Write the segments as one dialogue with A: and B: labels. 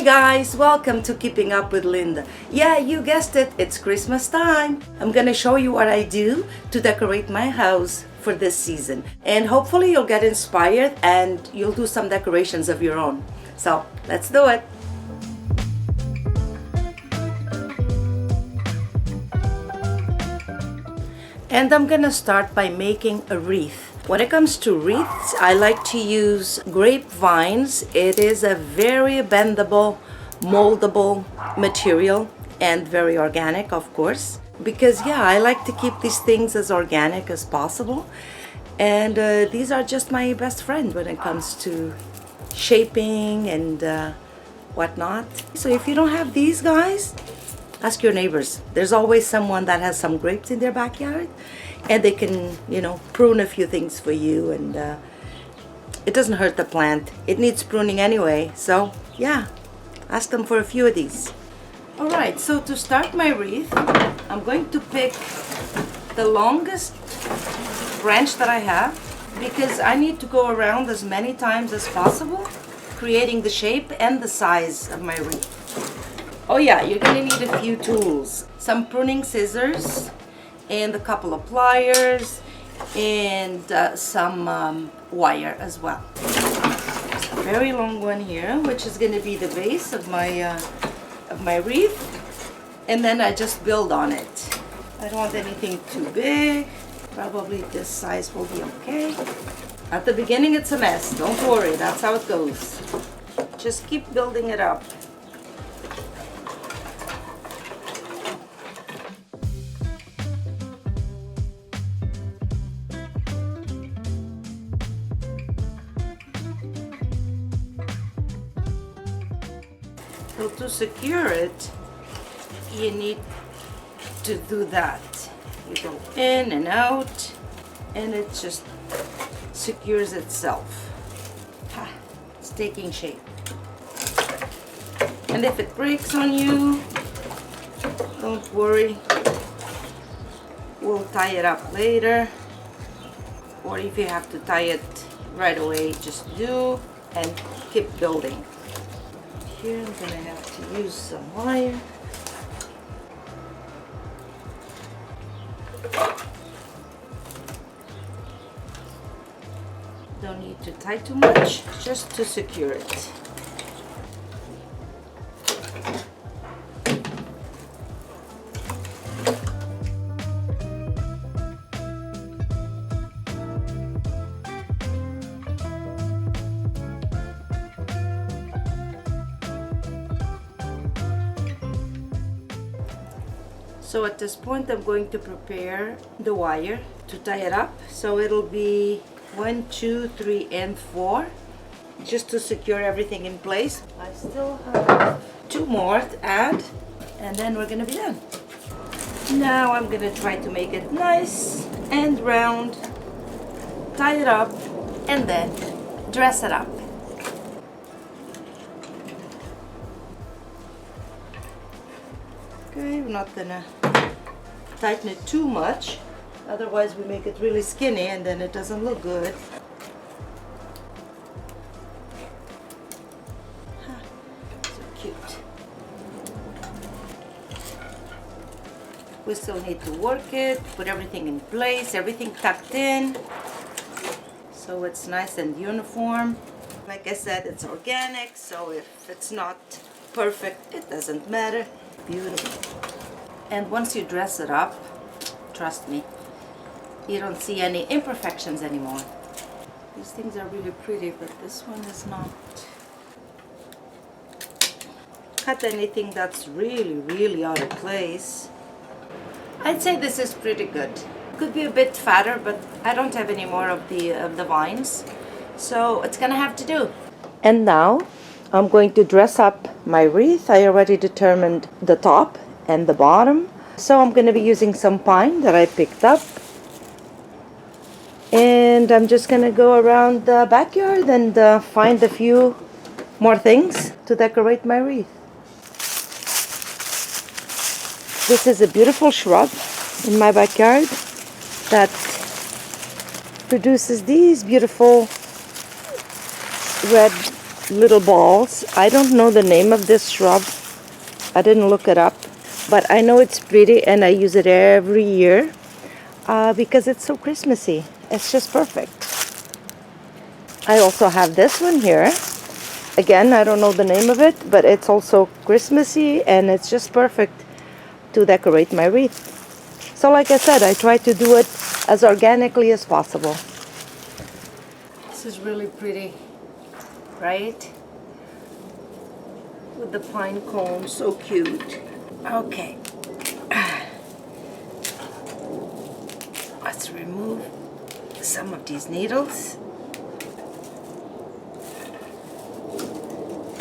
A: guys, welcome to Keeping Up with Linda. Yeah, you guessed it, it's Christmas time. I'm gonna show you what I do to decorate my house for this season. And hopefully you'll get inspired and you'll do some decorations of your own. So, let's do it. And I'm gonna start by making a wreath. When it comes to wreaths, I like to use grapevines. It is a very bendable, moldable material and very organic, of course. Because yeah, I like to keep these things as organic as possible. And these are just my best friend when it comes to shaping and whatnot. So if you don't have these guys, ask your neighbors. There's always someone that has some grapes in their backyard and they can, you know, prune a few things for you, and it doesn't hurt the plant. It needs pruning anyway, so yeah, ask them for a few of these. Alright, so to start my wreath, I'm going to pick the longest branch that I have because I need to go around as many times as possible, creating the shape and the size of my wreath. Oh yeah, you're gonna need a few tools. Some pruning scissors and a couple of pliers and some wire as well. Just a very long one here, which is gonna be the base of my wreath. And then I just build on it. I don't want anything too big. Probably this size will be okay. At the beginning it's a mess, don't worry, that's how it goes. Just keep building it up. So to secure it, you need to do that. You go in and out, and it just secures itself. It's taking shape. And if it breaks on you, don't worry. We'll tie it up later. Or if you have to tie it right away, just do and keep building. Here I'm gonna have to use some wire. Don't need to tie too much, just to secure it. So at this point I'm going to prepare the wire to tie it up. So it'll be 1, 2, 3, and 4, just to secure everything in place. I still have 2 more to add, and then we're gonna be done. Now I'm gonna try to make it nice and round, tie it up, and then dress it up. Okay, we're not gonna tighten it too much, otherwise we make it really skinny and then it doesn't look good. So cute. We still need to work it, put everything in place, everything tucked in, so it's nice and uniform. Like I said, it's organic, so if it's not perfect, it doesn't matter. Beautiful. And once you dress it up, trust me, you don't see any imperfections anymore. These things are really pretty, but this one is not. Cut anything that's really out of place. I'd say this is pretty good. Could be a bit fatter, but I don't have any more of the vines, so it's gonna have to do. And now I'm going to dress up my wreath. I already determined the top and the bottom. So I'm going to be using some pine that I picked up. And I'm just going to go around the backyard and find a few more things to decorate my wreath. This is a beautiful shrub in my backyard that produces these beautiful red little balls. I don't know the name of this shrub. I didn't look it up, but I know it's pretty and I use it every year because it's so Christmassy. It's just perfect. I also have this one here. Again, I don't know the name of it, but it's also Christmassy and it's just perfect to decorate my wreath. So like I said, I try to do it as organically as possible. This is really pretty, right? With the pine cone, so cute. Okay. Let's remove some of these needles.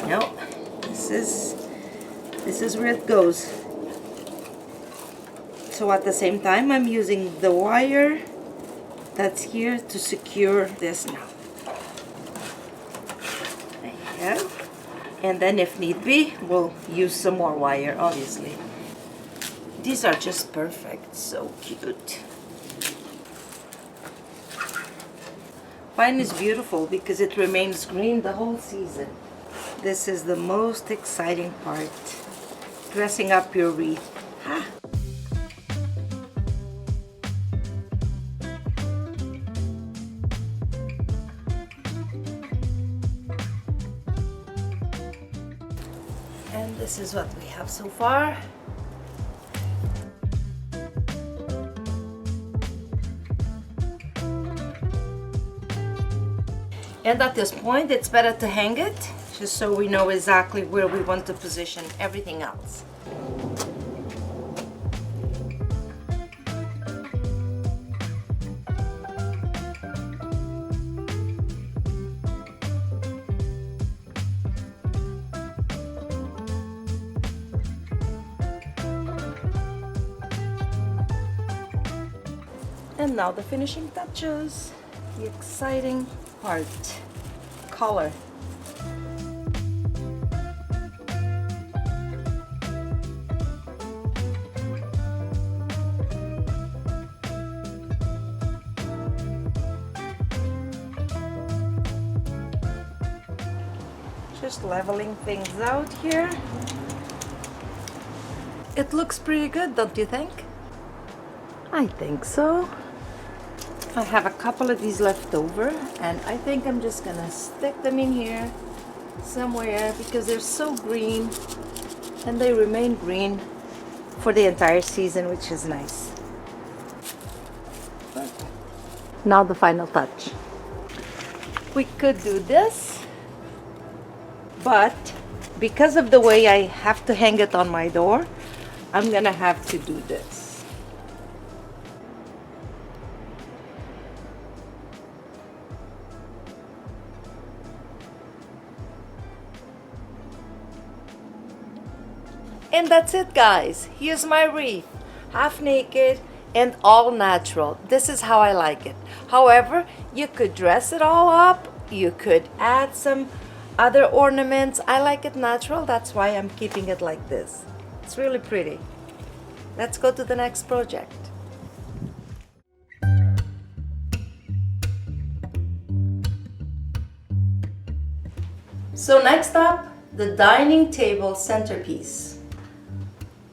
A: No, this is where it goes. So at the same time, I'm using the wire that's here to secure this now. There you go. And then if need be, we'll use some more wire, obviously. These are just perfect, so cute. Pine is beautiful because it remains green the whole season. This is the most exciting part, dressing up your wreath. Ha! And this is what we have so far. And at this point, it's better to hang it, just so we know exactly where we want to position everything else. And now the finishing touches, the exciting part, color. Just leveling things out here. It looks pretty good, don't you think? I think so. I have a couple of these left over and I think I'm just gonna stick them in here somewhere because they're so green and they remain green for the entire season, which is nice. Now the final touch. We could do this, but because of the way I have to hang it on my door, I'm gonna have to do this. And that's it, guys. Here's my wreath, half naked and all natural. This is how I like it. However, you could dress it all up. You could add some other ornaments. I like it natural. That's why I'm keeping it like this. It's really pretty. Let's go to the next project. So next up, the dining table centerpiece.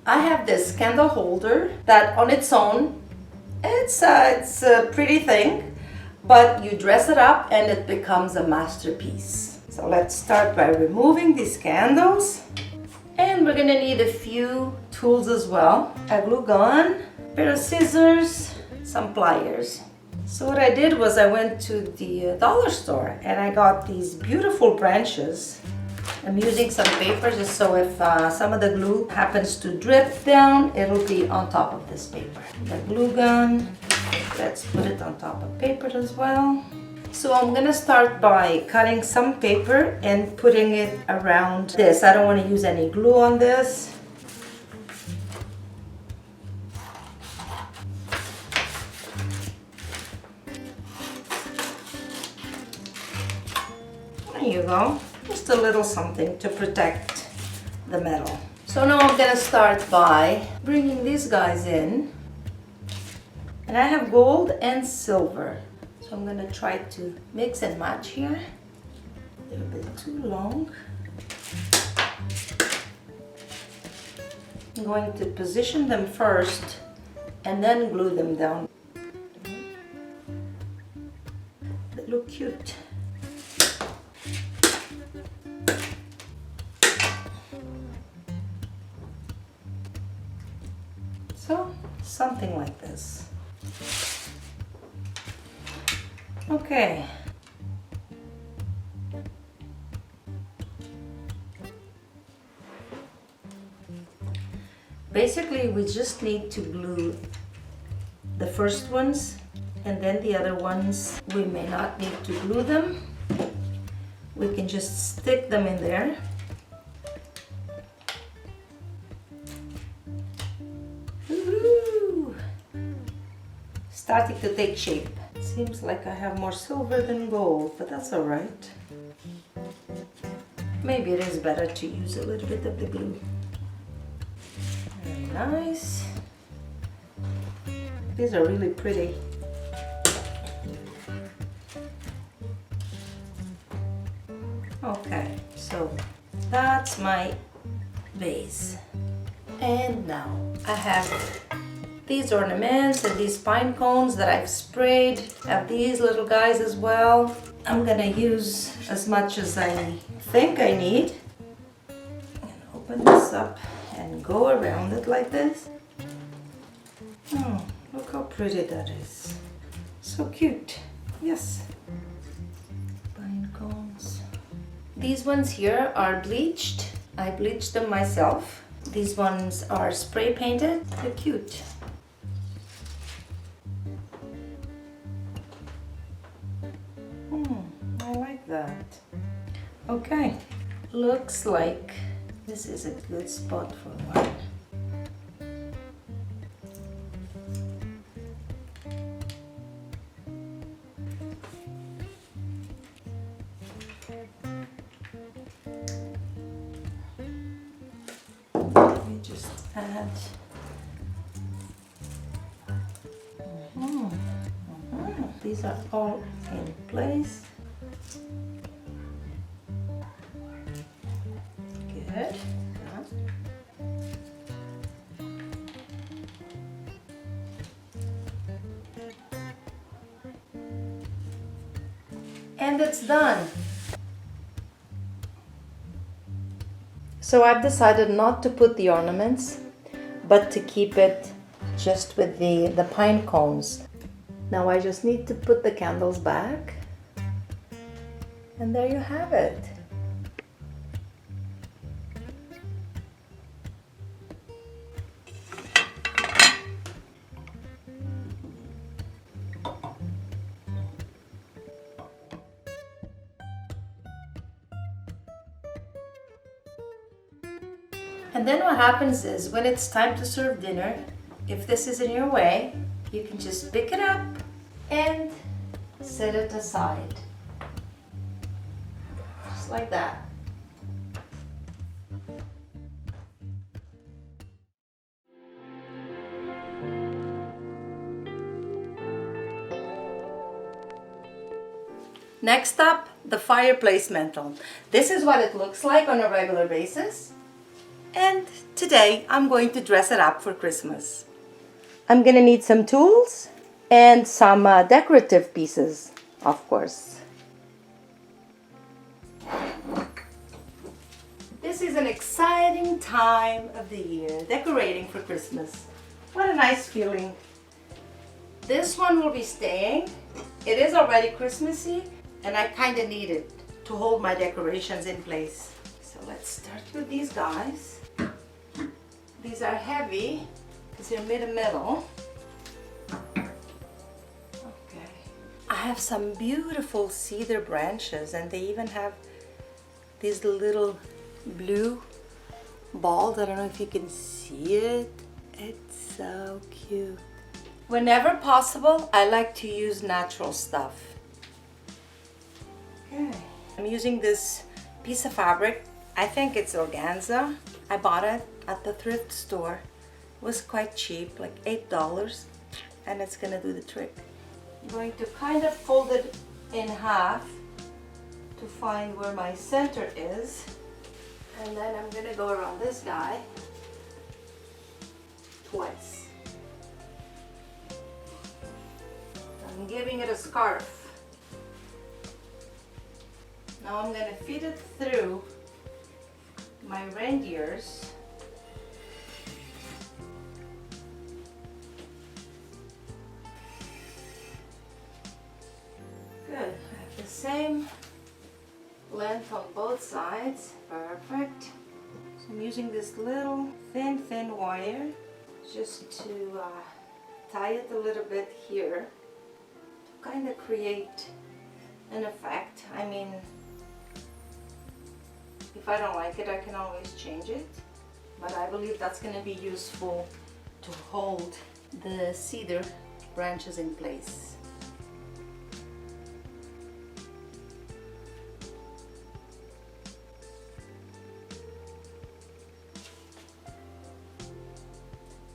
A: I have this candle holder that on its own, it's a pretty thing, but you dress it up and it becomes a masterpiece. So let's start by removing these candles. And we're gonna need a few tools as well. A glue gun, a pair of scissors, some pliers. So what I did was I went to the dollar store and I got these beautiful branches. I'm using some paper just so if some of the glue happens to drip down, it'll be on top of this paper. The glue gun, let's put it on top of paper as well. So I'm gonna start by cutting some paper and putting it around this. I don't want to use any glue on this. There you go. Just a little something to protect the metal. So now I'm gonna start by bringing these guys in. And I have gold and silver. So I'm gonna try to mix and match here. little bit too long. I'm going to position them first and then glue them down. They look cute. So, something like this. Okay. Basically, we just need to glue the first ones, and then the other ones, we may not need to glue them. We can just stick them in there. Woohoo! Starting to take shape. Seems like I have more silver than gold, but that's all right. Maybe it is better to use a little bit of the glue. Very nice. These are really pretty. Okay, so that's my vase. And now I have these ornaments and these pine cones that I've sprayed. I have these little guys as well. I'm gonna use as much as I think I need. And open this up and go around it like this. Oh, look how pretty that is. So cute. Yes. Pine cones. These ones here are bleached. I bleached them myself. These ones are spray painted. They're cute. I like that. Okay, looks like this is a good spot for one. Let me just add. These are all in place. Good. And it's done. So I've decided not to put the ornaments, but to keep it just with the pine cones. Now I just need to put the candles back, and there you have it. And then what happens is, when it's time to serve dinner, if this is in your way, you can just pick it up and set it aside. Just like that. Next up, the fireplace mantle. This is what it looks like on a regular basis. And today I'm going to dress it up for Christmas. I'm gonna need some tools and some decorative pieces, of course. This is an exciting time of the year, decorating for Christmas. What a nice feeling. This one will be staying. It is already Christmassy, and I kind of need it to hold my decorations in place. So let's start with these guys. These are heavy because they're made of metal. Okay. I have some beautiful cedar branches, and they even have these little blue balls. I don't know if you can see it. It's so cute. Whenever possible, I like to use natural stuff. Okay. I'm using this piece of fabric. I think it's organza. I bought it at the thrift store. It was quite cheap, like $8, and it's gonna do the trick. I'm going to kind of fold it in half to find where my center is. And then I'm gonna go around this guy twice. I'm giving it a scarf. Now I'm gonna feed it through my reindeers. Good. I have the same length on both sides. Perfect. So I'm using this little thin wire just to tie it a little bit here to kind of create an effect. I mean, if I don't like it, I can always change it, but I believe that's going to be useful to hold the cedar branches in place.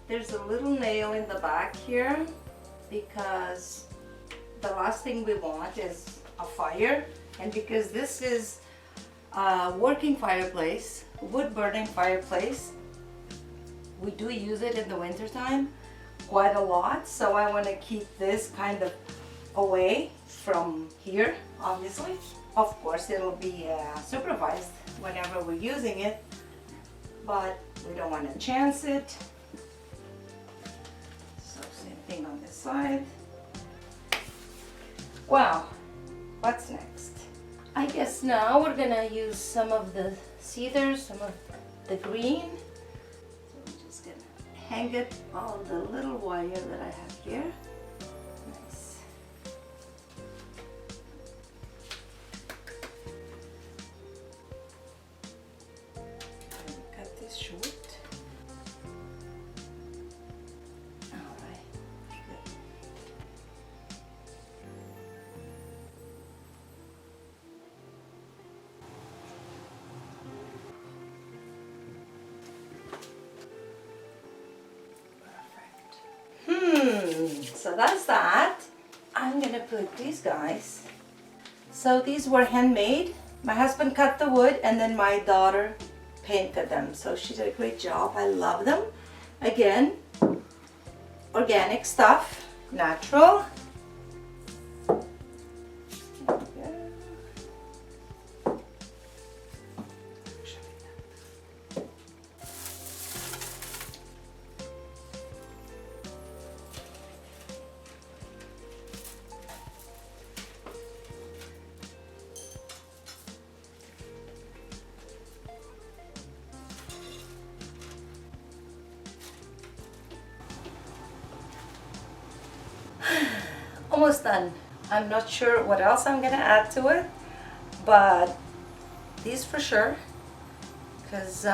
A: There's a little nail in the back here because the last thing we want is a fire, and because this is a working fireplace, wood burning fireplace, we do use it in the winter time quite a lot, so I want to keep this kind of away from here. Obviously, of course it'll be supervised whenever we're using it, but we don't want to chance it. Thing on this side. Wow, what's next? I guess now we're gonna use some of the cedar, some of the green. So I'm just gonna hang it on the little wire that I have here. Nice. Cut this short. So that's that. I'm gonna put these guys. So these were handmade. My husband cut the wood and then my daughter painted them. So she did a great job. I love them. Again, organic stuff, natural. Almost done. I'm not sure what else I'm gonna add to it, but these for sure, because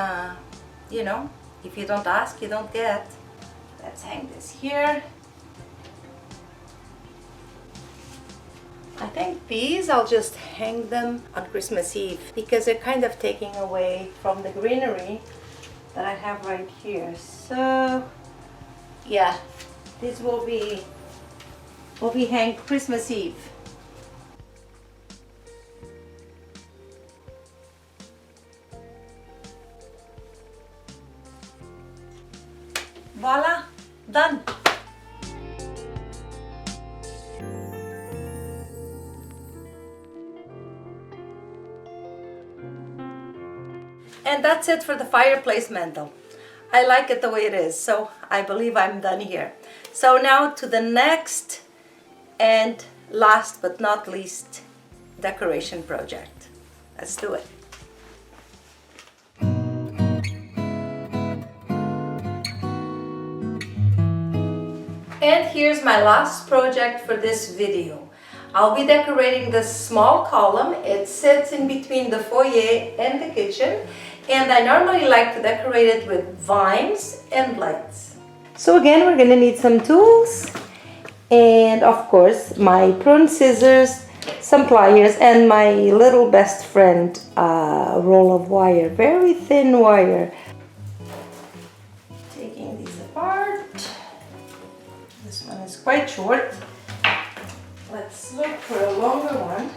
A: you know, if you don't ask, you don't get. Let's hang this here. I think these I'll just hang them on Christmas Eve because they're kind of taking away from the greenery that I have right here. So yeah, these will be hanged Christmas Eve. Voila, done. And that's it for the fireplace mantle. I like it the way it is, so I believe I'm done here. So now to the next and last but not least decoration project. Let's do it. And here's my last project for this video. I'll be decorating this small column. It sits in between the foyer and the kitchen, and I normally like to decorate it with vines and lights. So again, we're gonna need some tools, and of course my prune scissors, some pliers, and my little best friend roll of wire, very thin wire. Taking these apart. This one is quite short. Let's look for a longer one.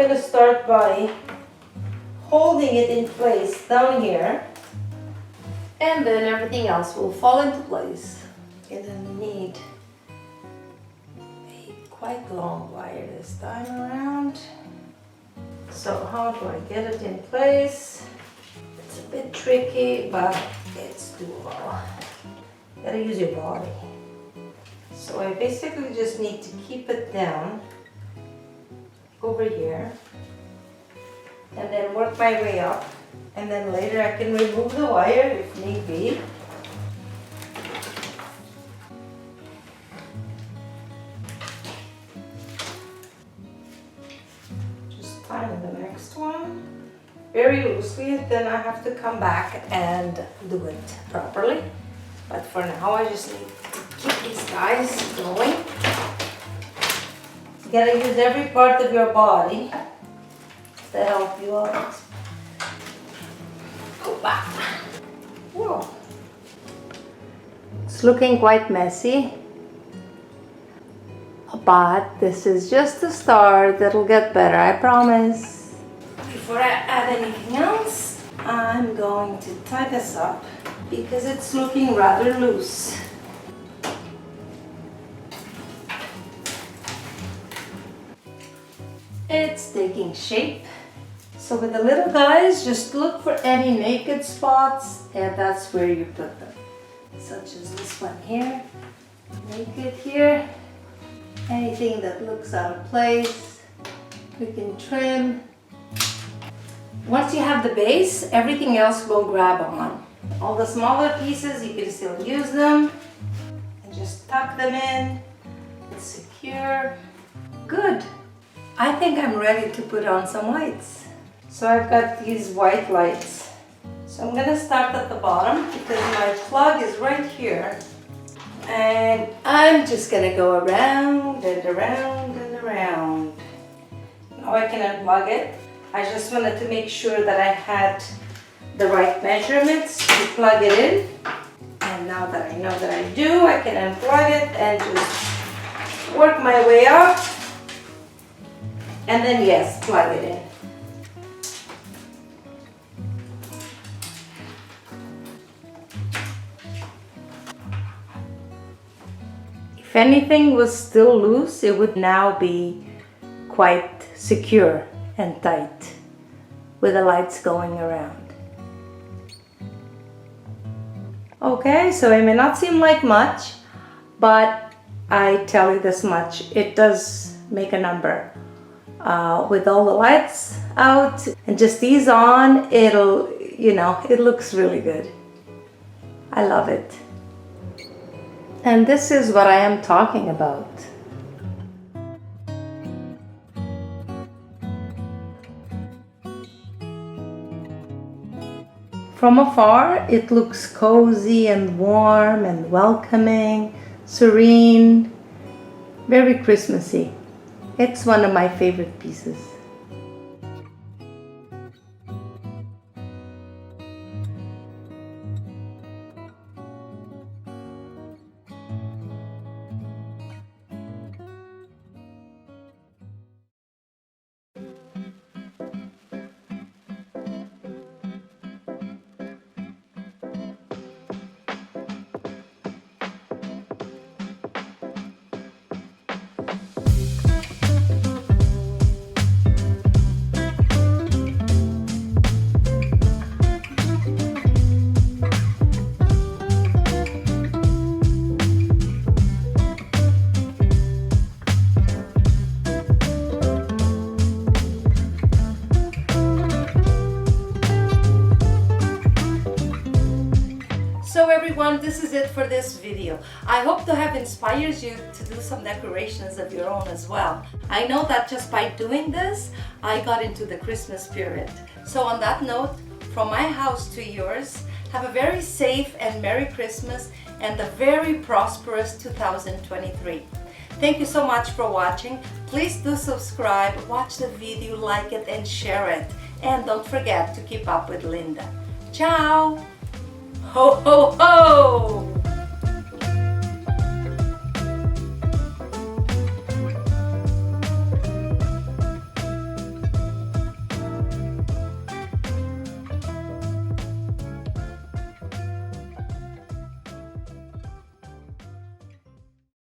A: going to start by holding it in place down here, and then everything else will fall into place. You're going to need a quite long wire this time around. So how do I get it in place? It's a bit tricky, but it's doable. You gotta use your body. So I basically just need to keep it down over here and then work my way up, and then later I can remove the wire if need be. Just tie the next one very loosely, then I have to come back and do it properly. But for now I just need to keep these guys going. You gotta use every part of your body to help you out. Go back. Whoa. It's looking quite messy, but this is just the start. It'll get better, I promise. Before I add anything else, I'm going to tie this up because it's looking rather loose. It's taking shape. So with the little guys, just look for any naked spots, and that's where you put them. Such as this one here, naked here. Anything that looks out of place, we can trim. Once you have the base, everything else will grab on. All the smaller pieces, you can still use them. And just tuck them in. It's secure. Good. I think I'm ready to put on some lights. So I've got these white lights. So I'm gonna start at the bottom because my plug is right here. And I'm just gonna go around and around and around. Now I can unplug it. I just wanted to make sure that I had the right measurements to plug it in. And now that I know that I do, I can unplug it and just work my way up. And then yes, plug it in. If anything was still loose, it would now be quite secure and tight with the lights going around. Okay, so it may not seem like much, but I tell you this much, it does make a number. With all the lights out and just these on, it'll, it looks really good. I love it. And this is what I am talking about. From afar, it looks cozy and warm and welcoming, serene, very Christmassy. It's one of my favorite pieces. So everyone, this is it for this video. I hope to have inspired you to do some decorations of your own as well. I know that just by doing this, I got into the Christmas spirit. So on that note, from my house to yours, have a very safe and Merry Christmas and a very prosperous 2023. Thank you so much for watching. Please do subscribe, watch the video, like it and share it. And don't forget to keep up with Linda. Ciao! Ho ho ho!